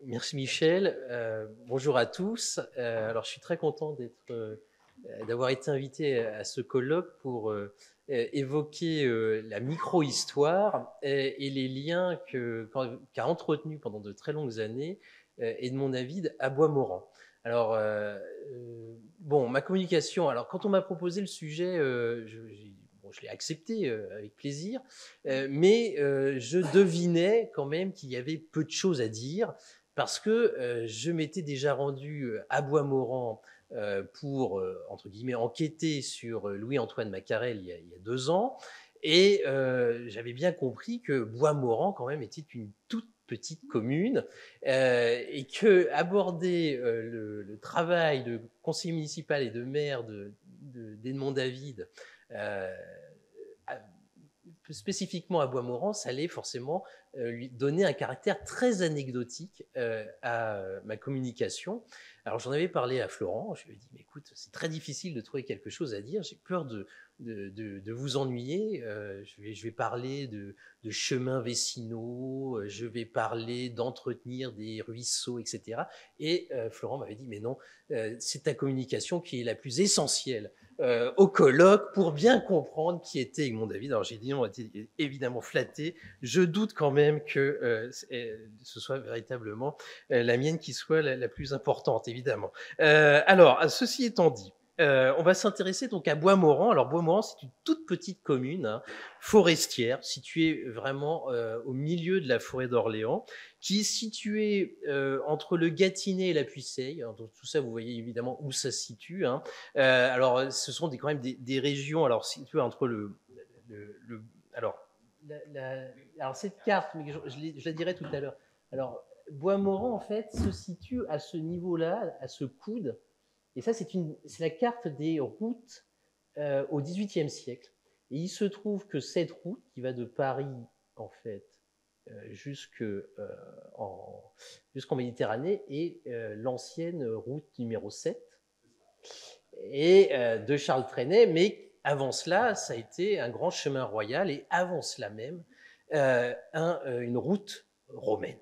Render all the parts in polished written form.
Merci Michel. Bonjour à tous. Alors je suis très content d'avoir été invité à ce colloque pour évoquer la micro-histoire et les liens qu'a entretenu pendant de très longues années Edmond David à Boismorand. Alors bon, ma communication. Alors quand on m'a proposé le sujet, je l'ai accepté avec plaisir, mais je devinais quand même qu'il y avait peu de choses à dire parce que je m'étais déjà rendu à Boismorand pour, entre guillemets, enquêter sur Louis-Antoine Macarel il y a 2 ans. Et j'avais bien compris que Boismorand, quand même, était une toute petite commune et que aborder le travail de conseiller municipal et de maire d'Edmond David spécifiquement à Boismorand, ça allait forcément lui donner un caractère très anecdotique à ma communication. Alors j'en avais parlé à Florent, je lui ai dit, mais écoute, c'est très difficile de trouver quelque chose à dire, j'ai peur de vous ennuyer, je vais parler de chemins vicinaux, je vais parler d'entretenir des ruisseaux, etc. Et Florent m'avait dit, mais non, c'est ta communication qui est la plus essentielle au colloque pour bien comprendre qui était Edmond David. Alors j'ai dit non, on était évidemment flatté. Je doute quand même que ce soit véritablement la mienne qui soit la plus importante, évidemment. Alors, ceci étant dit, on va s'intéresser donc à Boismorand. Alors Boismorand, c'est une toute petite commune forestière située vraiment au milieu de la forêt d'Orléans, qui est située entre le Gâtinais et la Puisaye. Donc tout ça, vous voyez évidemment où ça se situe. Alors, ce sont quand même des régions alors situées entre alors, alors cette carte, mais je la dirai tout à l'heure. Alors, Boismorand en fait se situe à ce niveau-là, à ce coude. Et ça, c'est la carte des routes au XVIIIe siècle. Et il se trouve que cette route qui va de Paris, en fait, jusqu'en Méditerranée est l'ancienne route numéro 7 et de Charles Trenet, mais avant cela, ça a été un grand chemin royal et avant cela même, une route romaine.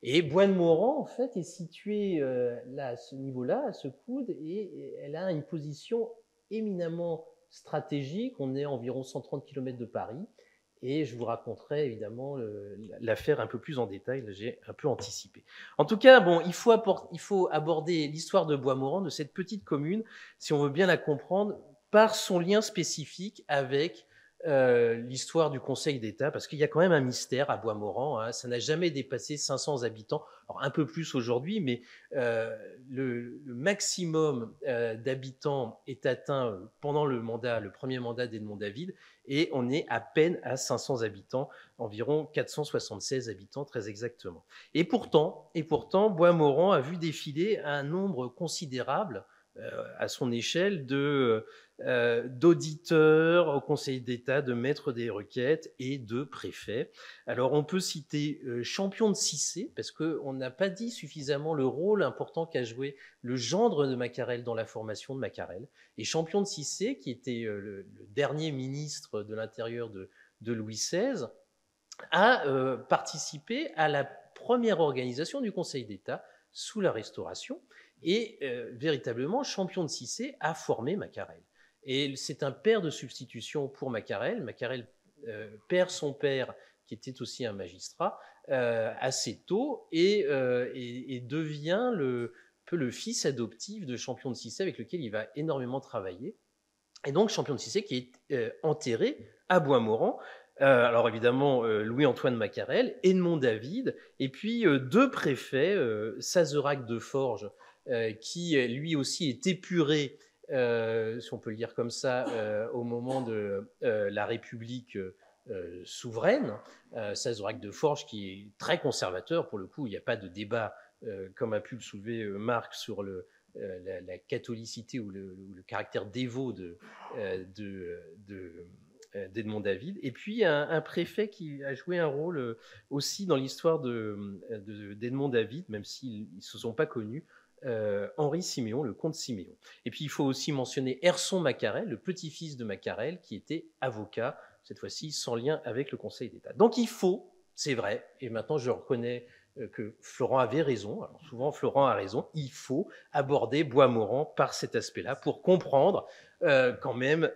Et Boismorand, en fait, est située là, à ce niveau-là, à ce coude, et elle a une position éminemment stratégique. On est à environ 130 km de Paris. Et je vous raconterai évidemment l'affaire un peu plus en détail. J'ai un peu anticipé. En tout cas, bon, il faut aborder l'histoire de Boismorand, de cette petite commune, si on veut bien la comprendre, par son lien spécifique avec l'histoire du Conseil d'État, parce qu'il y a quand même un mystère à Boismorand. Ça n'a jamais dépassé 500 habitants. Alors un peu plus aujourd'hui, mais le maximum d'habitants est atteint pendant le premier mandat d'Edmond David, et on est à peine à 500 habitants, environ 476 habitants très exactement. Et pourtant, Boismorand a vu défiler un nombre considérable à son échelle d'auditeurs au Conseil d'État, de maîtres des requêtes et de préfets. Alors on peut citer Champion de Cissé, parce qu'on n'a pas dit suffisamment le rôle important qu'a joué le gendre de Macarel dans la formation de Macarel. Et Champion de Cissé, qui était le dernier ministre de l'Intérieur de Louis XVI, a participé à la première organisation du Conseil d'État sous la Restauration, et véritablement, Champion de Cissé a formé Macarel. Et c'est un père de substitution pour Macarel. Macarel perd son père, qui était aussi un magistrat, assez tôt, et devient peu le fils adoptif de Champion de Cissé, avec lequel il va énormément travailler. Et donc, Champion de Cissé qui est enterré à Boismorand. Alors évidemment, Louis-Antoine Macarel, Edmond David, et puis deux préfets, Sazerac de Forges, qui lui aussi est épuré, si on peut le dire comme ça, au moment de la République souveraine. Sazerac de Forges qui est très conservateur, pour le coup, il n'y a pas de débat, comme a pu le soulever Marc, sur la catholicité ou le caractère dévot d'Edmond David. Et puis un préfet qui a joué un rôle aussi dans l'histoire d'Edmond David, même s'ils ne se sont pas connus, Henri Siméon, le comte Siméon. Et puis il faut aussi mentionner Herson Macarel, le petit-fils de Macarel, qui était avocat, cette fois-ci sans lien avec le Conseil d'État. Donc il faut, c'est vrai, et maintenant je reconnais que Florent avait raison. Alors souvent, Florent a raison. Il faut aborder Boismorand par cet aspect-là pour comprendre quand même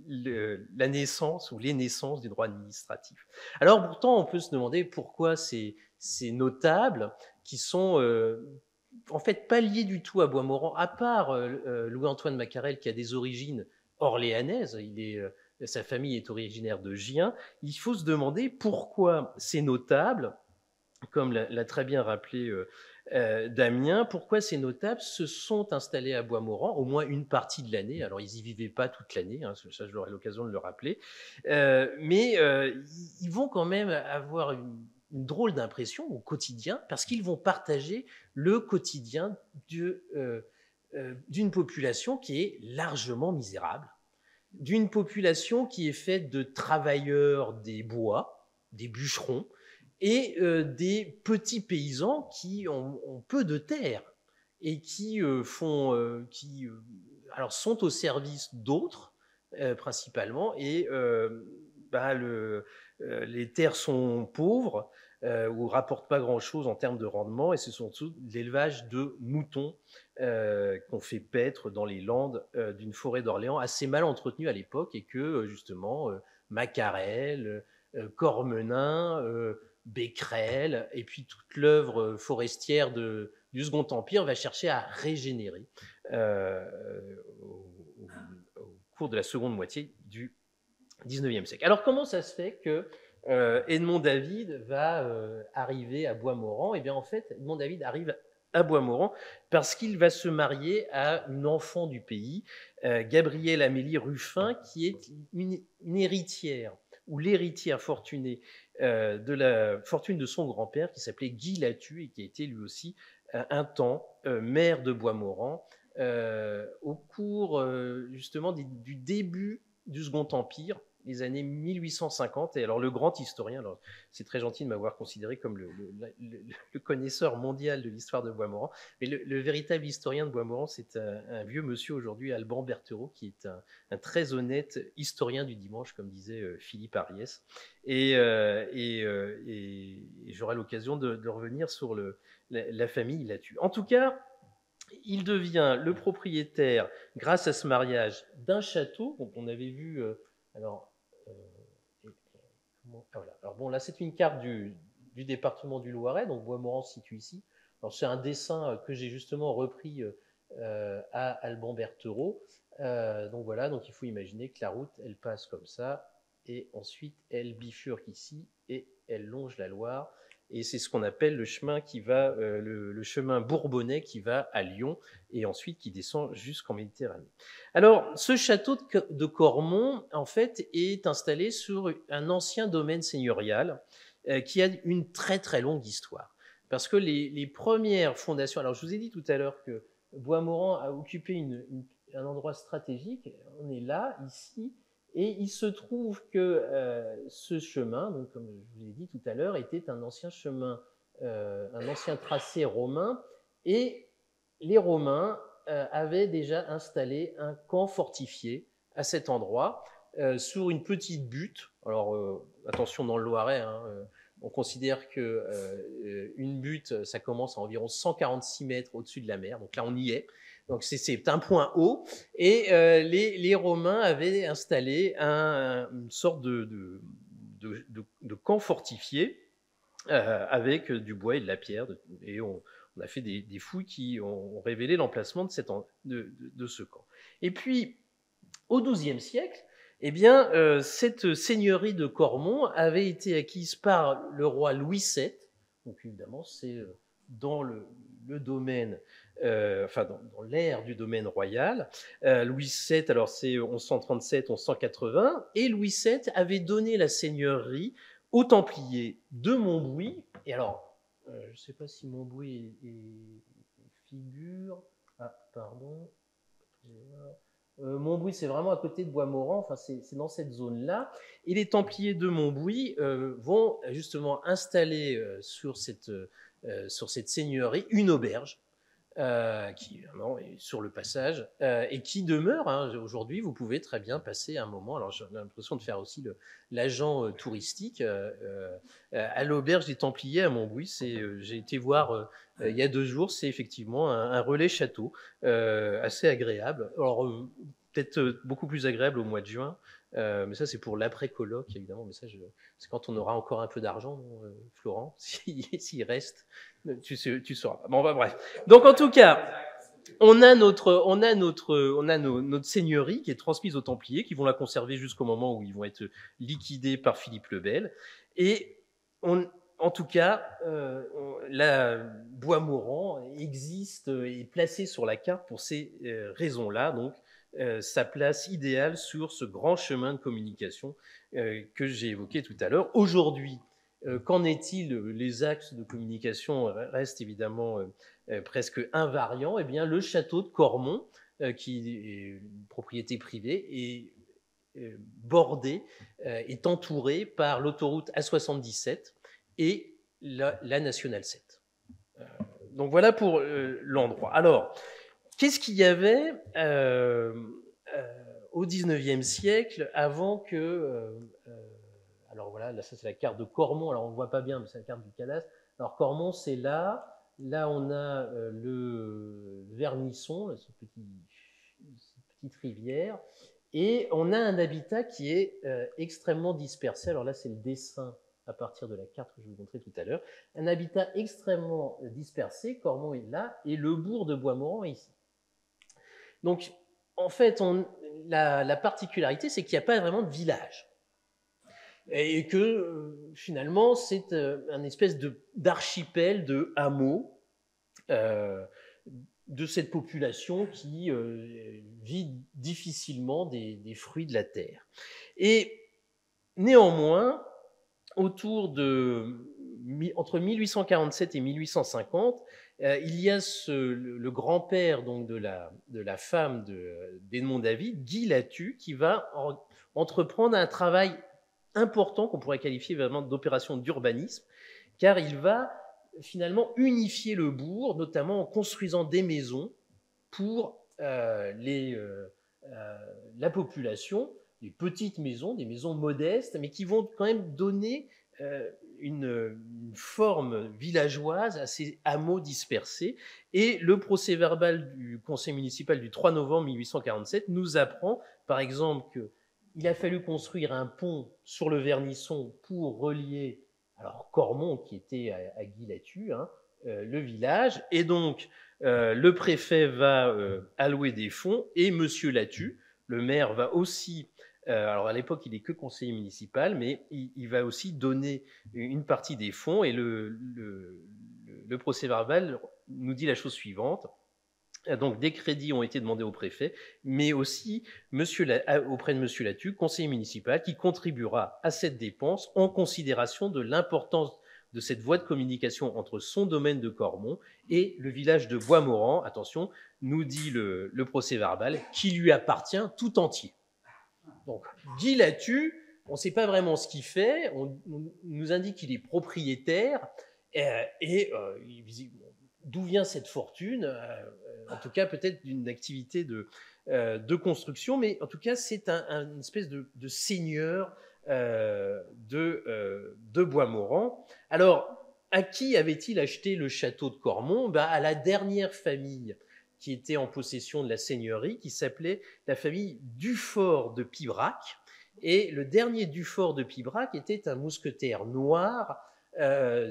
la naissance ou les naissances du droit administratif. Alors pourtant, on peut se demander pourquoi ces notables qui sont en fait pas liés du tout à Boismorand, à part Louis-Antoine Macarel qui a des origines orléanaises, sa famille est originaire de Gien. Il faut se demander pourquoi ces notables, comme l'a très bien rappelé Damien, pourquoi ces notables se sont installés à Boismorand, au moins une partie de l'année. Alors, ils n'y vivaient pas toute l'année, hein, ça, j'aurai l'occasion de le rappeler. Mais ils vont quand même avoir une drôle d'impression au quotidien, parce qu'ils vont partager le quotidien d'une population qui est largement misérable, d'une population qui est faite de travailleurs des bois, des bûcherons, et des petits paysans qui ont peu de terre et qui alors sont au service d'autres principalement, et les terres sont pauvres ou rapportent pas grand-chose en termes de rendement, et ce sont surtout l'élevage de moutons qu'on fait paître dans les landes d'une forêt d'Orléans assez mal entretenue à l'époque, et que justement Macarel, Cormenin, Becquerel, et puis toute l'œuvre forestière du Second Empire va chercher à régénérer au cours de la seconde moitié du XIXe siècle. Alors comment ça se fait que Edmond David va arriver à Boismorand? Eh bien en fait, Edmond David arrive à Boismorand parce qu'il va se marier à une enfant du pays, Gabrielle Amélie Ruffin, qui est une héritière, ou l'héritière fortunée de la fortune de son grand-père, qui s'appelait Guy Lathu, et qui a été lui aussi un temps maire de Boismorand au cours justement du début du Second Empire, les années 1850. Et alors le grand historien, alors c'est très gentil de m'avoir considéré comme le connaisseur mondial de l'histoire de Boismorand, mais le véritable historien de Boismorand, c'est un vieux monsieur aujourd'hui, Alban Berthereau, qui est un très honnête historien du dimanche, comme disait Philippe Ariès. Et j'aurai l'occasion de revenir sur la famille Lathu. En tout cas, il devient le propriétaire, grâce à ce mariage, d'un château. Donc on avait vu alors voilà. Alors bon, là c'est une carte du département du Loiret, donc Boismorand se situe ici. Alors c'est un dessin que j'ai justement repris à Alban Berthereau. Donc voilà, donc il faut imaginer que la route, elle passe comme ça, et ensuite elle bifurque ici et elle longe la Loire. Et c'est ce qu'on appelle le chemin qui va, le chemin bourbonnais, qui va à Lyon et ensuite qui descend jusqu'en Méditerranée. Alors, ce château de Cormont, en fait, est installé sur un ancien domaine seigneurial qui a une très très longue histoire. Parce que les premières fondations, alors je vous ai dit tout à l'heure que Boismorand a occupé un endroit stratégique, on est là, ici, et il se trouve que ce chemin, donc, comme je vous l'ai dit tout à l'heure, était un ancien chemin, un ancien tracé romain, et les Romains avaient déjà installé un camp fortifié à cet endroit, sur une petite butte. Alors attention, dans le Loiret, hein, on considère qu'une butte, ça commence à environ 146 mètres au-dessus de la mer, donc là on y est. Donc c'est un point haut, et les Romains avaient installé une sorte de camp fortifié avec du bois et de la pierre, et on a fait des fouilles qui ont révélé l'emplacement de ce camp. Et puis, au XIIe siècle, eh bien, cette seigneurie de Cormont avait été acquise par le roi Louis VII. Donc évidemment, c'est dans le domaine, enfin dans l'ère du domaine royal. Louis VII, alors c'est 1137-1180, et Louis VII avait donné la seigneurie aux Templiers de Montbrouil. Et alors, je ne sais pas si Montbrouil figure. Ah, pardon. Montbrouil, c'est vraiment à côté de Boismorand, enfin c'est dans cette zone-là. Et les Templiers de Montbrouil vont justement installer sur cette seigneurie une auberge. qui évidemment est sur le passage, et qui demeure, hein, aujourd'hui, vous pouvez très bien passer un moment, alors j'ai l'impression de faire aussi l'agent touristique, à l'auberge des Templiers à Montbrouis, j'ai été voir il y a 2 jours, c'est effectivement un relais château, assez agréable. Alors, peut-être beaucoup plus agréable au mois de juin, mais ça c'est pour l'après-colloque, évidemment, mais ça c'est quand on aura encore un peu d'argent, non, Florent, s'il reste, tu sauras. Bon, bah, bref. Donc, en tout cas, on a notre seigneurie qui est transmise aux Templiers, qui vont la conserver jusqu'au moment où ils vont être liquidés par Philippe le Bel. Et en tout cas, la Bois-Morand existe et est placé sur la carte pour ces raisons-là. Donc, sa place idéale sur ce grand chemin de communication que j'ai évoqué tout à l'heure. Aujourd'hui, qu'en est-il? Les axes de communication restent évidemment presque invariants. Eh bien, le château de Cormont, qui est une propriété privée, est bordé, est entouré par l'autoroute A77 et la Nationale 7. Donc voilà pour l'endroit. Alors, qu'est-ce qu'il y avait au XIXe siècle avant que... alors voilà, là ça c'est la carte de Cormont, alors on ne le voit pas bien, mais c'est la carte du cadastre. Alors Cormont c'est là, on a le Vernisson, cette petite rivière, et on a un habitat qui est extrêmement dispersé. Alors là c'est le dessin à partir de la carte que je vous montrais tout à l'heure. Un habitat extrêmement dispersé, Cormont est là, et le bourg de Bois-Morand est ici. Donc en fait, la particularité c'est qu'il n'y a pas vraiment de village. Et que finalement, c'est un espèce d'archipel de hameaux de cette population qui vit difficilement des fruits de la terre. Et néanmoins, entre 1847 et 1850, il y a le grand-père donc de la femme d'Edmond David, Guy Lathu, qui va entreprendre un travail important qu'on pourrait qualifier vraiment d'opération d'urbanisme, car il va finalement unifier le bourg, notamment en construisant des maisons pour la population, des petites maisons, des maisons modestes, mais qui vont quand même donner une forme villageoise à ces hameaux dispersés. Et le procès-verbal du conseil municipal du 3 novembre 1847 nous apprend, par exemple, que il a fallu construire un pont sur le Vernisson pour relier alors Cormont, qui était à Guy-Lathu, hein, le village. Et donc, le préfet va allouer des fonds et Monsieur Lathu, le maire, va aussi... alors, à l'époque, il n'est que conseiller municipal, mais il va aussi donner une partie des fonds. Et le procès-verbal nous dit la chose suivante. Donc, des crédits ont été demandés au préfet, mais aussi auprès de M. Lathu, conseiller municipal, qui contribuera à cette dépense en considération de l'importance de cette voie de communication entre son domaine de Cormont et le village de Bois-Morand, attention, nous dit le procès-verbal, qui lui appartient tout entier. Donc, Guy Lathu, on ne sait pas vraiment ce qu'il fait, on nous indique qu'il est propriétaire, d'où vient cette fortune, en tout cas peut-être d'une activité de construction, mais en tout cas c'est une espèce de seigneur de Bois-Morand. Alors, à qui avait-il acheté le château de Cormont? À la dernière famille qui était en possession de la seigneurie, qui s'appelait la famille Dufort de Pibrac. Et le dernier Dufort de Pibrac était un mousquetaire noir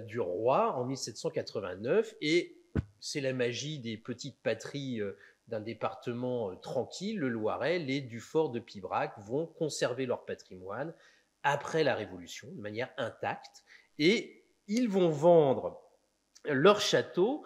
du roi en 1789, et c'est la magie des petites patries d'un département tranquille, le Loiret. Les Dufort de Pibrac vont conserver leur patrimoine après la Révolution de manière intacte, et ils vont vendre leur château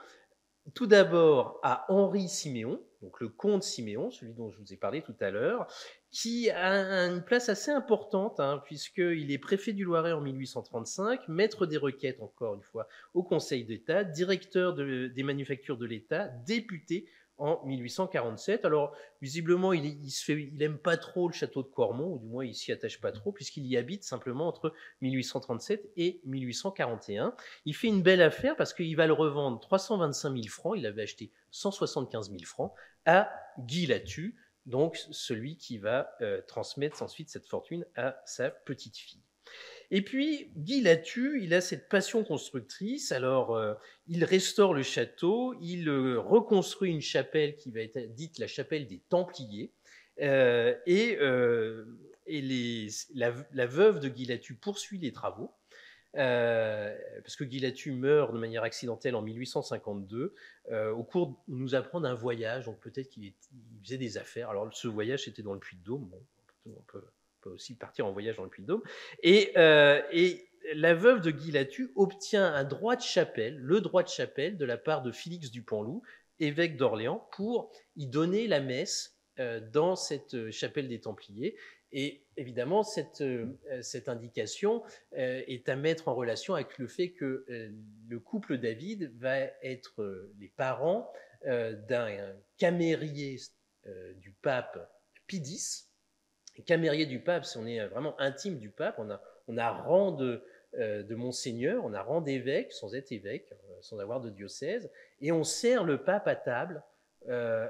tout d'abord à Henri Siméon, donc le comte Siméon, celui dont je vous ai parlé tout à l'heure, qui a une place assez importante, hein, puisqu'il est préfet du Loiret en 1835, maître des requêtes, encore une fois, au Conseil d'État, directeur des manufactures de l'État, député en 1847. Alors, visiblement, il aime pas trop le château de Cormont, ou du moins, il s'y attache pas trop, puisqu'il y habite simplement entre 1837 et 1841. Il fait une belle affaire parce qu'il va le revendre 325 000 francs, il avait acheté 175 000 francs, à Guy Lathu, donc celui qui va transmettre ensuite cette fortune à sa petite fille. Et puis, Guy Lathu, il a cette passion constructrice. Alors, il restaure le château, il reconstruit une chapelle qui va être dite la chapelle des Templiers. Et la veuve de Guy Lathu poursuit les travaux. Parce que Guy Lathu meurt de manière accidentelle en 1852. Au cours, on nous apprend d'un voyage, donc peut-être qu'il faisait des affaires. Alors, ce voyage, c'était dans le Puy-de-Dôme. Bon, on peut aussi partir en voyage dans le Puy-de-Dôme. Et la veuve de Guy Lathu obtient un droit de chapelle, le droit de chapelle de la part de Félix du Panloup, évêque d'Orléans, pour y donner la messe dans cette chapelle des Templiers. Et évidemment, cette indication est à mettre en relation avec le fait que le couple David va être les parents d'un camérier du pape Pie X. Camérier du pape, on est vraiment intime du pape, on a rang de monseigneur, on a rang d'évêque sans être évêque, sans avoir de diocèse, et on sert le pape à table,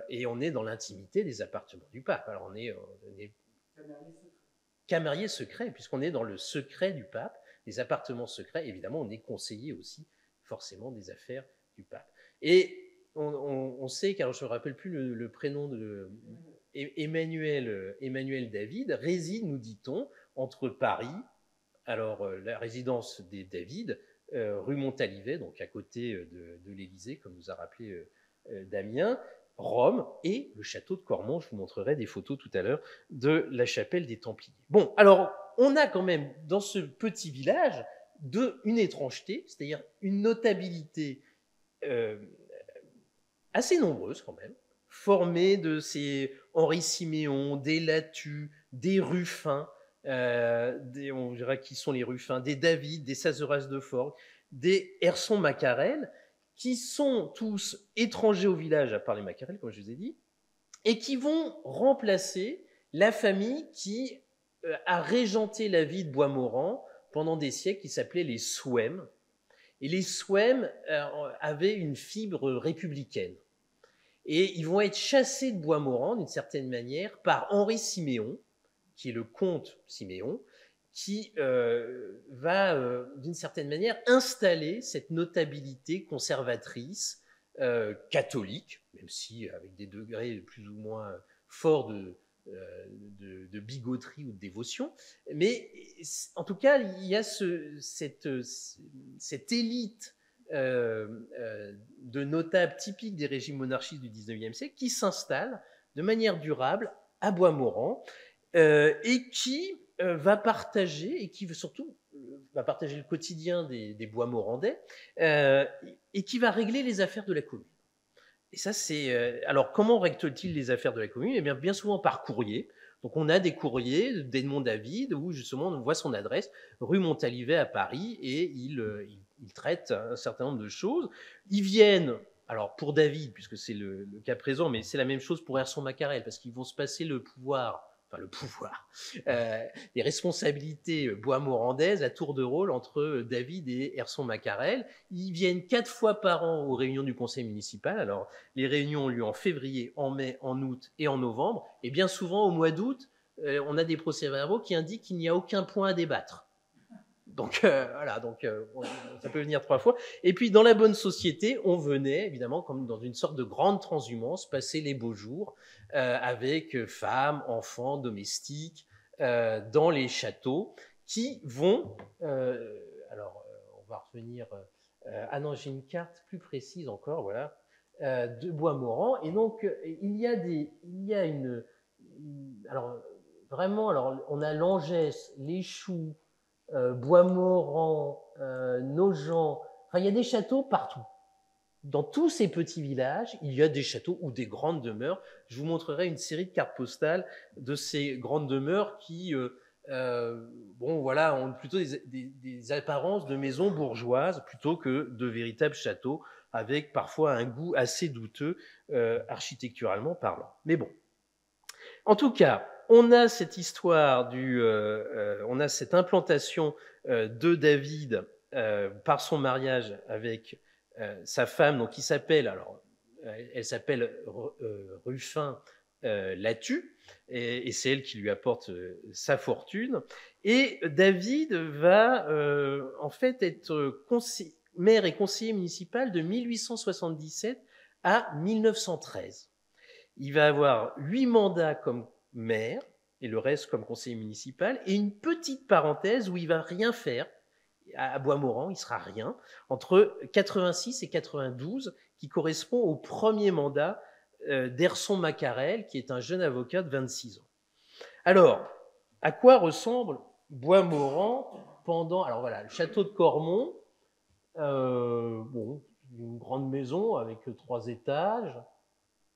et on est dans l'intimité des appartements du pape. Alors on est camérier secret, puisqu'on est dans le secret du pape, les appartements secrets. Évidemment, on est conseiller aussi forcément des affaires du pape. Et on sait, car je ne me rappelle plus le prénom de Emmanuel David, réside, nous dit-on, entre Paris, alors la résidence des David, rue Montalivet, donc à côté de l'Élysée, comme nous a rappelé Damien, Rome et le château de Cormont. Je vous montrerai des photos tout à l'heure de la chapelle des Templiers. Bon, alors on a quand même dans ce petit village une étrangeté, c'est-à-dire une notabilité assez nombreuse quand même, formée de ces Henri Siméon, des Lathu, des Ruffin, on dirait qui sont les Ruffins, des David, des Sazeras de Forgues, des Herson Macarel, qui sont tous étrangers au village, à part les Macarel, comme je vous ai dit, et qui vont remplacer la famille qui a régenté la vie de Boismorand pendant des siècles, qui s'appelait les Souhem. Et les Souhem avaient une fibre républicaine. Et ils vont être chassés de Boismorand, d'une certaine manière, par Henri Siméon, qui est le comte Siméon, qui va, d'une certaine manière, installer cette notabilité conservatrice, catholique, même si avec des degrés plus ou moins forts de bigoterie ou de dévotion. Mais en tout cas, il y a cette élite de notables typiques des régimes monarchistes du XIXe siècle qui s'installent de manière durable à Boismorand et qui va partager, et qui surtout va partager le quotidien des Boismorandais et qui va régler les affaires de la commune. Et ça, c'est... alors, comment règle-t-il les affaires de la commune? Eh bien souvent par courrier. Donc, on a des courriers d'Edmond David où, justement, on voit son adresse, rue Montalivet à Paris, et il traite un certain nombre de choses. Ils viennent, alors pour David, puisque c'est le cas présent, mais c'est la même chose pour Herson Macarel, parce qu'ils vont se passer les responsabilités boismorandaises à tour de rôle entre David et Herson Macarel. Ils viennent 4 fois par an aux réunions du conseil municipal. Alors, les réunions ont lieu en février, en mai, en août et en novembre. Et bien souvent, au mois d'août, on a des procès-verbaux qui indiquent qu'il n'y a aucun point à débattre. Donc voilà, ça peut venir 3 fois. Et puis dans la bonne société, on venait évidemment comme dans une sorte de grande transhumance passer les beaux jours avec femmes, enfants, domestiques dans les châteaux qui vont. Alors on va revenir. Ah non, j'ai une carte plus précise encore, voilà, de Boismorand. Et donc alors vraiment, alors on a Langès, les Choux. Boismorand, Nogent, enfin, il y a des châteaux partout. Dans tous ces petits villages, il y a des châteaux ou des grandes demeures. Je vous montrerai une série de cartes postales de ces grandes demeures qui bon, voilà, ont plutôt des apparences de maisons bourgeoises plutôt que de véritables châteaux, avec parfois un goût assez douteux architecturalement parlant. Mais bon, en tout cas, on a cette histoire on a cette implantation de David par son mariage avec sa femme, donc qui s'appelle, alors, elle s'appelle Ruffin Latu, et c'est elle qui lui apporte sa fortune. Et David va en fait être maire et conseiller municipal de 1877 à 1913. Il va avoir 8 mandats comme maire et le reste comme conseiller municipal, et une petite parenthèse où il va rien faire. À Boismorand, il sera rien, entre 86 et 92, qui correspond au premier mandat d'Erson Macarel, qui est un jeune avocat de 26 ans. Alors, à quoi ressemble Boismorand pendant... Alors voilà, le château de Cormont, bon, une grande maison avec 3 étages.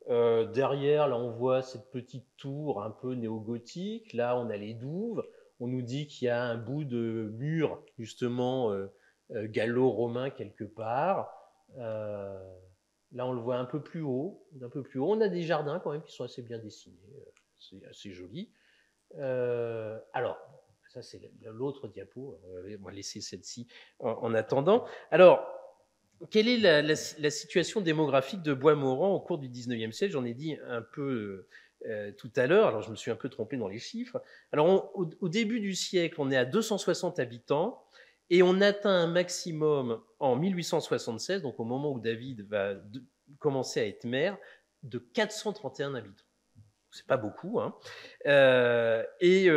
Derrière, là, on voit cette petite tour un peu néo-gothique. Là, on a les douves. On nous dit qu'il y a un bout de mur, justement, gallo-romain quelque part. Là, on le voit un peu plus haut. On a des jardins quand même qui sont assez bien dessinés. C'est assez joli. Alors, ça, c'est l'autre diapo. On va laisser celle-ci en attendant. Alors, quelle est la situation démographique de Boismorand au cours du 19e siècle? J'en ai dit un peu tout à l'heure, alors je me suis un peu trompé dans les chiffres. Alors, au début du siècle, on est à 260 habitants, et on atteint un maximum en 1876, donc au moment où David va commencer à être maire, de 431 habitants. C'est pas beaucoup, hein. Et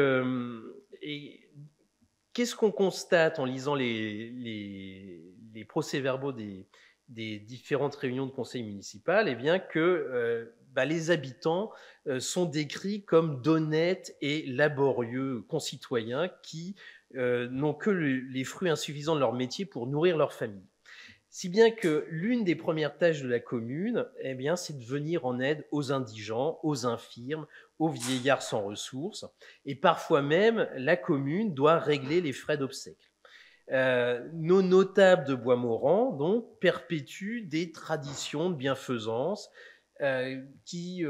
qu'est-ce qu'on constate en lisant les procès-verbaux des différentes réunions de conseil municipal? Eh bien que les habitants sont décrits comme d'honnêtes et laborieux concitoyens qui n'ont que les fruits insuffisants de leur métier pour nourrir leur famille. Si bien que l'une des premières tâches de la commune, eh bien, c'est de venir en aide aux indigents, aux infirmes, aux vieillards sans ressources. Et parfois même, la commune doit régler les frais d'obsèques. Nos notables de Boismorand, donc, perpétuent des traditions de bienfaisance qui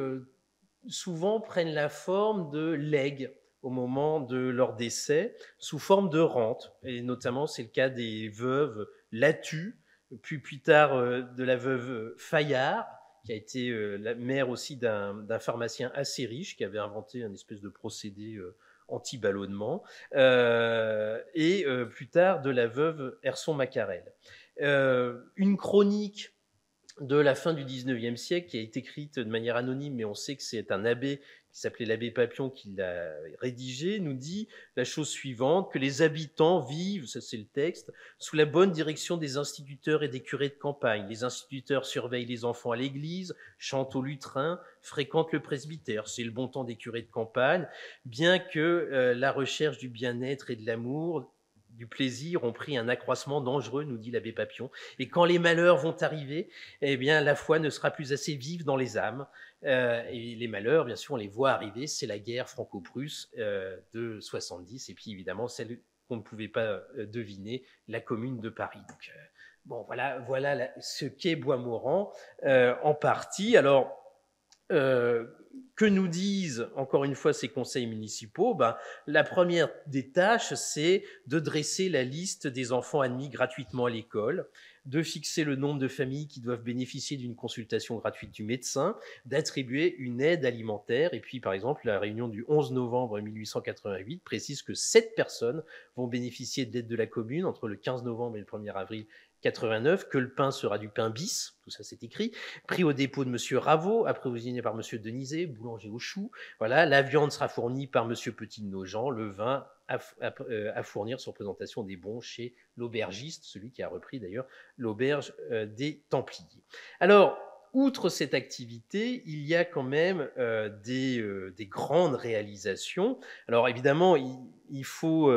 souvent prennent la forme de legs au moment de leur décès, sous forme de rente. Et notamment, c'est le cas des veuves Latu, puis plus tard de la veuve Fayard, qui a été la mère aussi d'un pharmacien assez riche, qui avait inventé un espèce de procédé anti-ballonnement, et plus tard de la veuve Erson Macarel. Une chronique de la fin du 19e siècle, qui a été écrite de manière anonyme, mais on sait que c'est un abbé qui s'appelait l'abbé Papillon qui l'a rédigé, nous dit la chose suivante, que les habitants vivent, ça c'est le texte, sous la bonne direction des instituteurs et des curés de campagne. Les instituteurs surveillent les enfants à l'église, chantent au lutrin, fréquentent le presbytère. C'est le bon temps des curés de campagne, bien que la recherche du bien-être et de l'amour, du plaisir ont pris un accroissement dangereux, nous dit l'abbé Papillon. Et quand les malheurs vont arriver, eh bien, la foi ne sera plus assez vive dans les âmes. Et les malheurs, bien sûr, on les voit arriver. C'est la guerre franco-prusse de 70, et puis évidemment, celle qu'on ne pouvait pas deviner, la Commune de Paris. Donc, bon, voilà ce qu'est Boismorand en partie. Alors, que nous disent, encore une fois, ces conseils municipaux? La première des tâches, c'est de dresser la liste des enfants admis gratuitement à l'école, de fixer le nombre de familles qui doivent bénéficier d'une consultation gratuite du médecin, d'attribuer une aide alimentaire. Et puis, par exemple, la réunion du 11 novembre 1888 précise que 7 personnes vont bénéficier de l'aide de la commune entre le 15 novembre et le 1er avril 89, que le pain sera du pain bis, tout ça c'est écrit, pris au dépôt de M. Raveau, approvisionné par M. Denizet, boulanger au chou. Voilà, la viande sera fournie par M. Petit de Nogent, le vin à fournir sur présentation des bons chez l'aubergiste, celui qui a repris d'ailleurs l'auberge des Templiers. Alors, outre cette activité, il y a quand même des grandes réalisations. Alors évidemment, il faut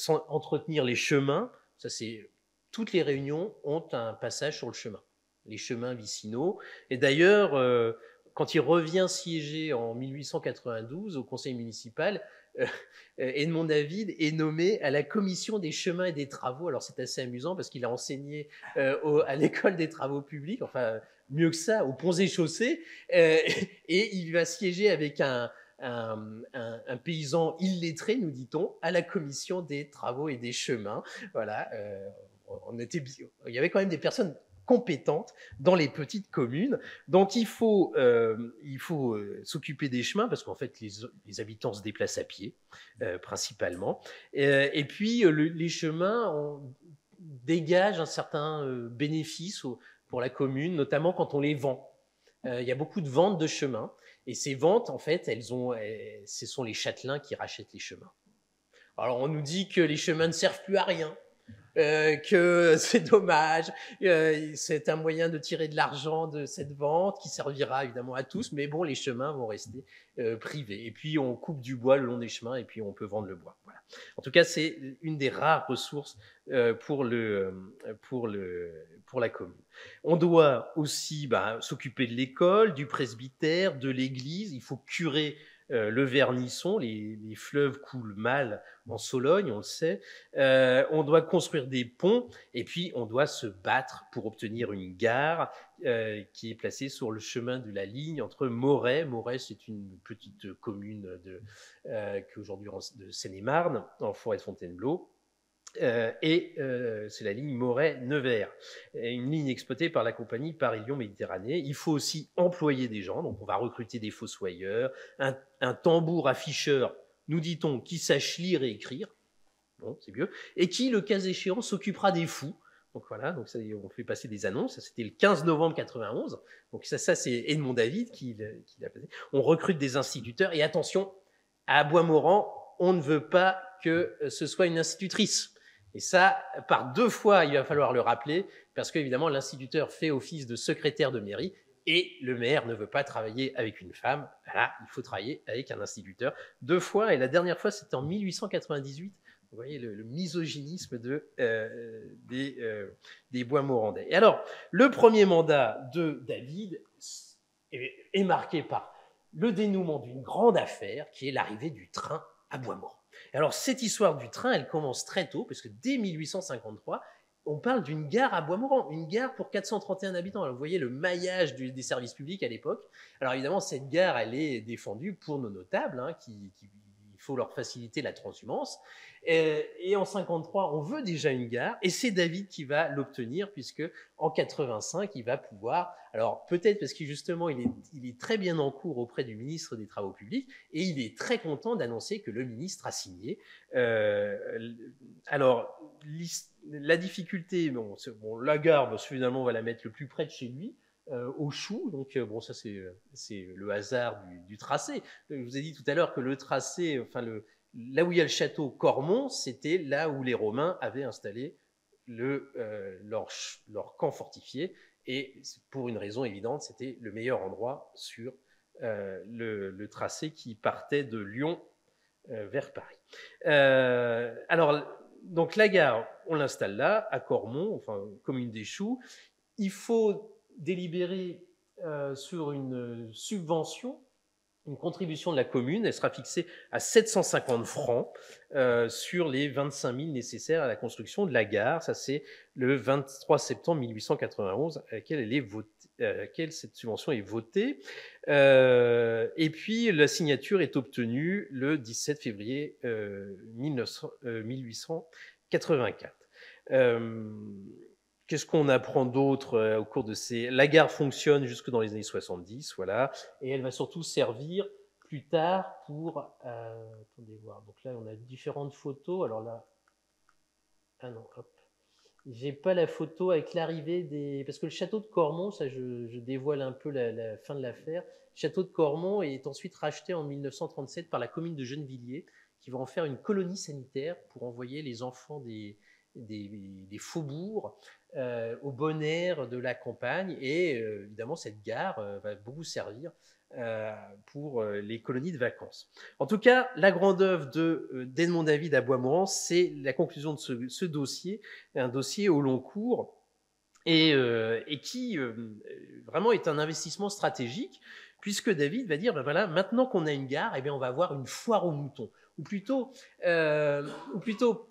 entretenir les chemins, ça c'est... Toutes les réunions ont un passage sur le chemin, les chemins vicinaux. Et d'ailleurs, quand il revient siéger en 1892 au conseil municipal, Edmond David est nommé à la commission des chemins et des travaux. Alors c'est assez amusant parce qu'il a enseigné à l'école des travaux publics, enfin mieux que ça, aux ponts et chaussées, et il va siéger avec un paysan illettré, nous dit-on, à la commission des travaux et des chemins. Voilà, il y avait quand même des personnes compétentes dans les petites communes. Donc il faut s'occuper des chemins parce qu'en fait les habitants se déplacent à pied principalement. Et puis les chemins dégagent un certain bénéfice pour la commune, notamment quand on les vend. Il y a beaucoup de ventes de chemins. Et ces ventes, en fait, ce sont les châtelains qui rachètent les chemins. Alors on nous dit que les chemins ne servent plus à rien. Que c'est dommage, c'est un moyen de tirer de l'argent de cette vente qui servira évidemment à tous, mais bon, les chemins vont rester privés. Et puis on coupe du bois le long des chemins et puis on peut vendre le bois. Voilà. En tout cas, c'est une des rares ressources pour la commune. On doit aussi s'occuper de l'école, du presbytère, de l'église. Il faut curer le Vernisson, les fleuves coulent mal en Sologne, on le sait. On doit construire des ponts et puis on doit se battre pour obtenir une gare qui est placée sur le chemin de la ligne entre Moret. Moret, c'est une petite commune qui aujourd'hui de Seine-et-Marne, en forêt de Fontainebleau. C'est la ligne Moret-Nevers, une ligne exploitée par la compagnie Paris-Lyon-Méditerranée. Il faut aussi employer des gens, donc on va recruter des fossoyeurs, un tambour afficheur, nous dit-on, qui sache lire et écrire, bon, c'est mieux, et qui, le cas échéant, s'occupera des fous. Donc voilà, donc ça, on fait passer des annonces. Ça, c'était le 15 novembre 91. Donc ça c'est Edmond David qui l'a passé. On recrute des instituteurs et attention, à Boismorand, on ne veut pas que ce soit une institutrice. Et ça, par 2 fois, il va falloir le rappeler, parce qu'évidemment, l'instituteur fait office de secrétaire de mairie, et le maire ne veut pas travailler avec une femme. Voilà, il faut travailler avec un instituteur. 2 fois, et la dernière fois, c'était en 1898. Vous voyez le misogynisme des Boismorandais. Et alors, le premier mandat de David est marqué par le dénouement d'une grande affaire, qui est l'arrivée du train à Boismorand. Alors, cette histoire du train, elle commence très tôt, parce que dès 1853, on parle d'une gare à Boismorand, une gare pour 431 habitants. Alors, vous voyez le maillage des services publics à l'époque. Alors, évidemment, cette gare, elle est défendue pour nos notables, il faut leur faciliter la transhumance. Et en 53, on veut déjà une gare, et c'est David qui va l'obtenir, puisque en 85, il va pouvoir, alors peut-être parce que justement, il est très bien en cours auprès du ministre des Travaux publics, et il est très content d'annoncer que le ministre a signé. Alors, la difficulté, la gare, finalement, on va la mettre le plus près de chez lui, au Chou. Donc, ça, c'est le hasard du tracé. Je vous ai dit tout à l'heure que le tracé, là où il y a le château Cormont, c'était là où les Romains avaient installé leur camp fortifié. Et pour une raison évidente, c'était le meilleur endroit sur le tracé qui partait de Lyon vers Paris. Alors, donc la gare, on l'installe là, à Cormont, commune des Choux. Il faut délibérer sur une subvention, une contribution de la commune. Elle sera fixée à 750 francs sur les 25 000 nécessaires à la construction de la gare. Ça, c'est le 23 septembre 1891 à laquelle cette subvention est votée. Et puis, la signature est obtenue le 17 février 1884. Qu'est-ce qu'on apprend d'autre au cours de ces... La gare fonctionne jusque dans les années 70, voilà, et elle va surtout servir plus tard pour... attendez voir, donc là on a différentes photos, alors là... Ah non, hop. J'ai pas la photo avec l'arrivée des... Parce que le château de Cormont, ça je dévoile un peu la fin de l'affaire, le château de Cormont est ensuite racheté en 1937 par la commune de Gennevilliers, qui va en faire une colonie sanitaire pour envoyer les enfants des faubourgs au bon air de la campagne, et évidemment cette gare va beaucoup servir pour les colonies de vacances. En tout cas, la grande œuvre d'Edmond David à Boismorand, c'est la conclusion de ce dossier, un dossier au long cours, et qui vraiment est un investissement stratégique, puisque David va dire, voilà, maintenant qu'on a une gare, on va avoir une foire aux moutons. ou plutôt,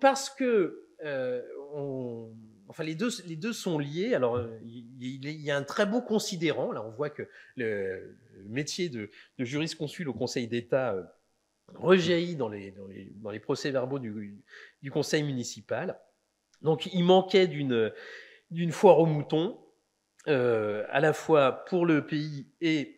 parce que enfin les deux sont liés. Alors il y a un très beau considérant. Là, on voit que le métier de jurisconsulte au Conseil d'État rejaillit dans les procès-verbaux du conseil municipal. Donc, il manquait d'une foire aux moutons, à la fois pour le pays et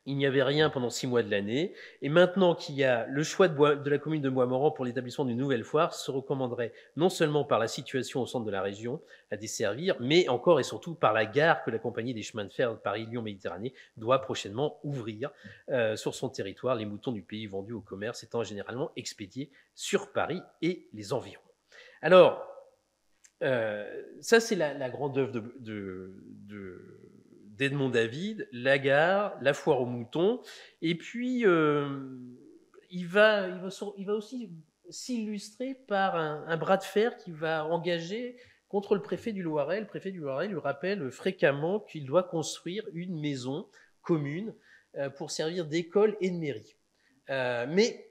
il n'y avait rien pendant 6 mois de l'année. Et maintenant qu'il y a le choix de la commune de Boismorand pour l'établissement d'une nouvelle foire, se recommanderait non seulement par la situation au centre de la région à desservir, mais encore et surtout par la gare que la compagnie des chemins de fer Paris-Lyon-Méditerranée doit prochainement ouvrir sur son territoire, les moutons du pays vendus au commerce étant généralement expédiés sur Paris et les environs. Alors, ça, c'est la grande œuvre d'Edmond David, la gare, la foire aux moutons. Et puis, il va aussi s'illustrer par un bras de fer qu'il va engager contre le préfet du Loiret. Le préfet du Loiret lui rappelle fréquemment qu'il doit construire une maison commune pour servir d'école et de mairie. Mais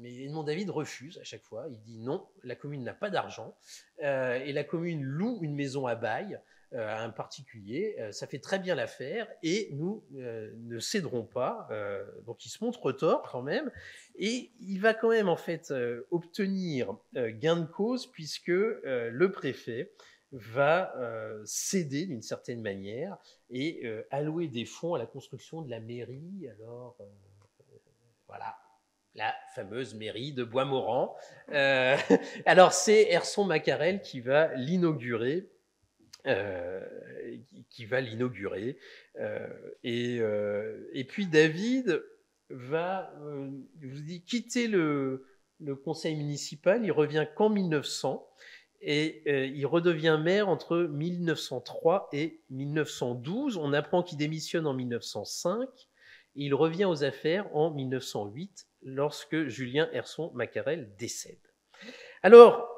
Edmond David refuse à chaque fois. Il dit non, la commune n'a pas d'argent et la commune loue une maison à bail à un particulier. Ça fait très bien l'affaire et nous ne céderons pas. Donc il se montre tort quand même et il va quand même en fait obtenir gain de cause puisque le préfet va céder d'une certaine manière et allouer des fonds à la construction de la mairie. Alors voilà, la fameuse mairie de Boismorand. Alors c'est Herson Macarel qui va l'inaugurer. Et puis David va, je vous dis, quitter le conseil municipal. Il revient qu'en 1900 et il redevient maire entre 1903 et 1912. On apprend qu'il démissionne en 1905 et il revient aux affaires en 1908 lorsque Julien Herson Macarel décède. Alors,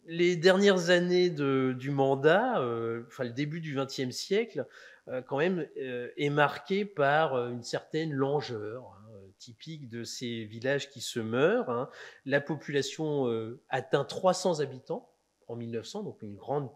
les dernières années du mandat, enfin le début du XXe siècle, quand même, est marqué par une certaine langueur, typique de ces villages qui se meurent. Hein. La population atteint 300 habitants en 1900, donc une grande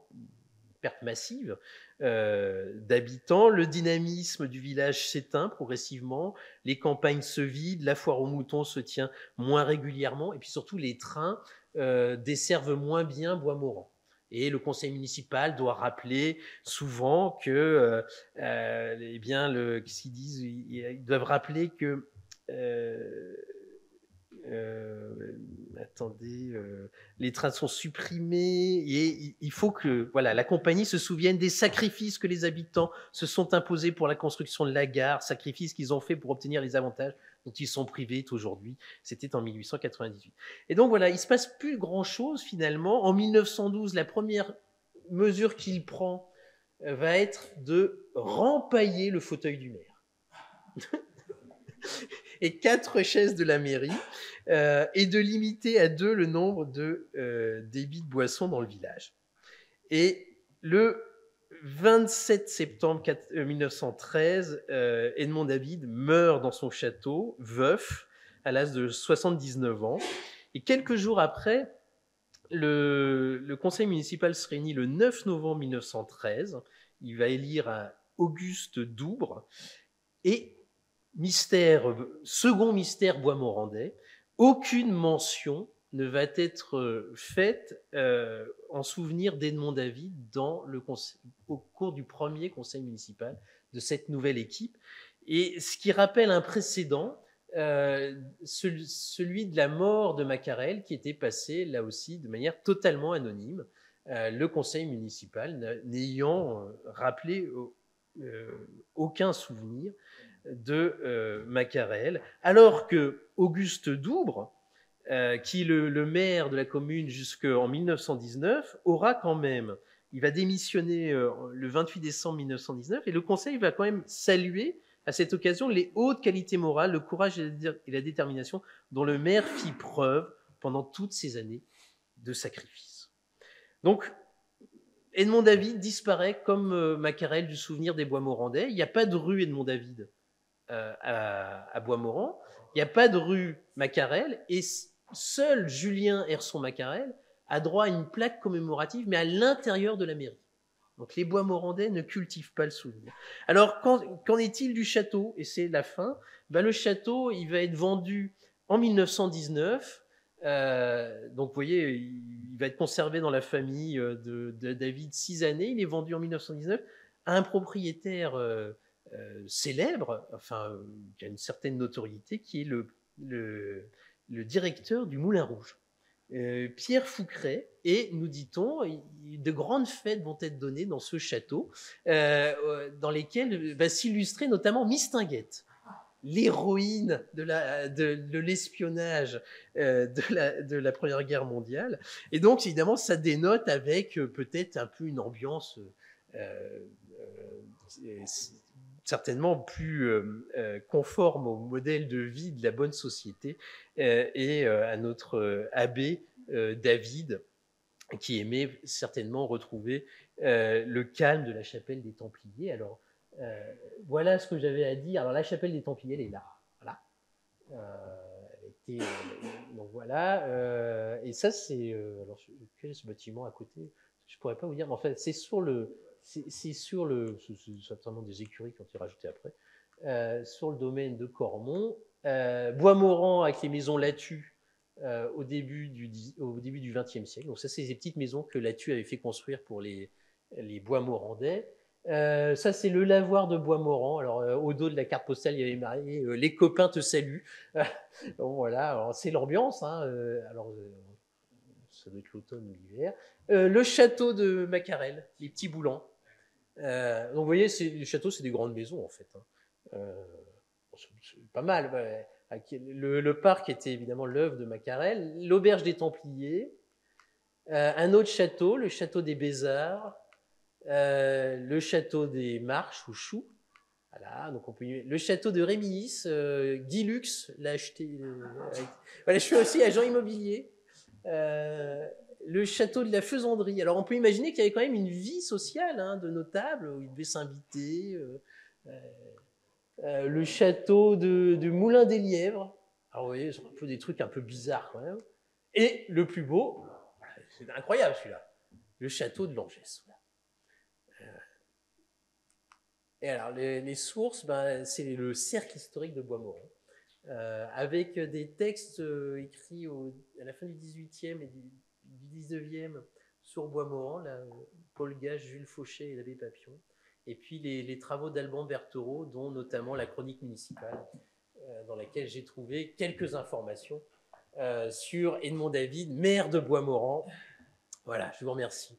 perte massive d'habitants. Le dynamisme du village s'éteint progressivement, les campagnes se vident, la foire aux moutons se tient moins régulièrement, et puis surtout les trains desservent moins bien Boismorand. Et le conseil municipal doit rappeler souvent que, eh bien, qu'est-ce qu'ils disent, ils doivent rappeler que attendez, les trains sont supprimés et il faut que voilà, la compagnie se souvienne des sacrifices que les habitants se sont imposés pour la construction de la gare, sacrifices qu'ils ont fait pour obtenir les avantages dont ils sont privés aujourd'hui. C'était en 1898. Et donc voilà, il ne se passe plus grand-chose finalement. En 1912, la première mesure qu'il prend va être de rempailler le fauteuil du maire. Et 4 chaises de la mairie, et de limiter à 2 le nombre de débits de boissons dans le village. Et le 27 septembre 1913, Edmond David meurt dans son château, veuf, à l'âge de 79 ans. Et quelques jours après, le conseil municipal se réunit le 9 novembre 1913. Il va élire un Auguste Doubre. Et second mystère boismorandais, aucune mention ne va être faite en souvenir d'Edmond David au cours du premier conseil municipal de cette nouvelle équipe. Et ce qui rappelle un précédent, celui de la mort de Macarel, qui était passé là aussi de manière totalement anonyme, le conseil municipal n'ayant rappelé aucun souvenir de Macarel, alors que Auguste Doubre, qui est le maire de la commune jusqu'en 1919, aura quand même, il va démissionner le 28 décembre 1919, et le conseil va quand même saluer à cette occasion les hautes qualités morales, le courage et la détermination dont le maire fit preuve pendant toutes ces années de sacrifice. Donc, Edmond David disparaît comme Macarel du souvenir des Boismorandais. Il n'y a pas de rue Edmond David à Boismorand. Il n'y a pas de rue Macquarel et seul Julien Herson-Macquarel a droit à une plaque commémorative, mais à l'intérieur de la mairie. Donc les Boismorandais ne cultivent pas le souvenir. Alors qu'en est-il du château? Et c'est la fin. Ben, le château, il va être vendu en 1919. Donc vous voyez, il va être conservé dans la famille de David 6 années. Il est vendu en 1919 à un propriétaire célèbre, enfin qui a une certaine notoriété, qui est le directeur du Moulin Rouge. Pierre Fouqueray, et nous dit-on, de grandes fêtes vont être données dans ce château, dans lesquelles va s'illustrer notamment Mistinguett, l'héroïne de l'espionnage de la Première Guerre mondiale. Et donc, évidemment, ça dénote avec peut-être un peu une ambiance certainement plus conforme au modèle de vie de la bonne société et à notre abbé David, qui aimait certainement retrouver le calme de la chapelle des Templiers. Alors, voilà ce que j'avais à dire. Alors, la chapelle des Templiers, elle est là. Voilà. Donc, voilà. Et ça, c'est... alors, quel est ce bâtiment à côté? Je ne pourrais pas vous dire, mais en fait, c'est sur le... C'est certainement des écuries qui ont été rajoutées après, sur le domaine de Cormont. Boismorand avec les maisons Lathu au début du XXe siècle. Donc ça, c'est des petites maisons que Lathu avait fait construire pour les Boismorandais. Ça, c'est le lavoir de Boismorand. Alors, au dos de la carte postale, il y avait marqué « Les copains te saluent ». Bon, voilà, c'est l'ambiance. Hein. Alors, ça doit être l'automne ou l'hiver. Le château de Macquarel, les petits boulons. Donc, vous voyez, les châteaux, c'est des grandes maisons, en fait. Hein. C'est pas mal. Ouais. Le parc était évidemment l'œuvre de Macquarel. L'auberge des Templiers. Un autre château, le château des Bézards. Le château des Marches ou Choux. Voilà, donc on peut le château de Réminis, Guy Lux l'a acheté. Voilà, je suis aussi agent immobilier. Le château de la Faisanderie. Alors on peut imaginer qu'il y avait quand même une vie sociale hein, de notables où ils devaient s'inviter. Le château de Moulin des Lièvres. Alors vous voyez, c'est un peu des trucs un peu bizarres quand même. Et le plus beau, c'est incroyable celui-là, le château de Langès. Et alors, les sources, ben, c'est le cercle historique de Boismorand, avec des textes écrits à la fin du XVIIIe et du XIXe sur Boismorand, là, Paul Gage, Jules Fauchet et l'abbé Papillon, et puis les travaux d'Alban Berthereau, dont notamment la chronique municipale, dans laquelle j'ai trouvé quelques informations sur Edmond David, maire de Boismorand. Voilà, je vous remercie.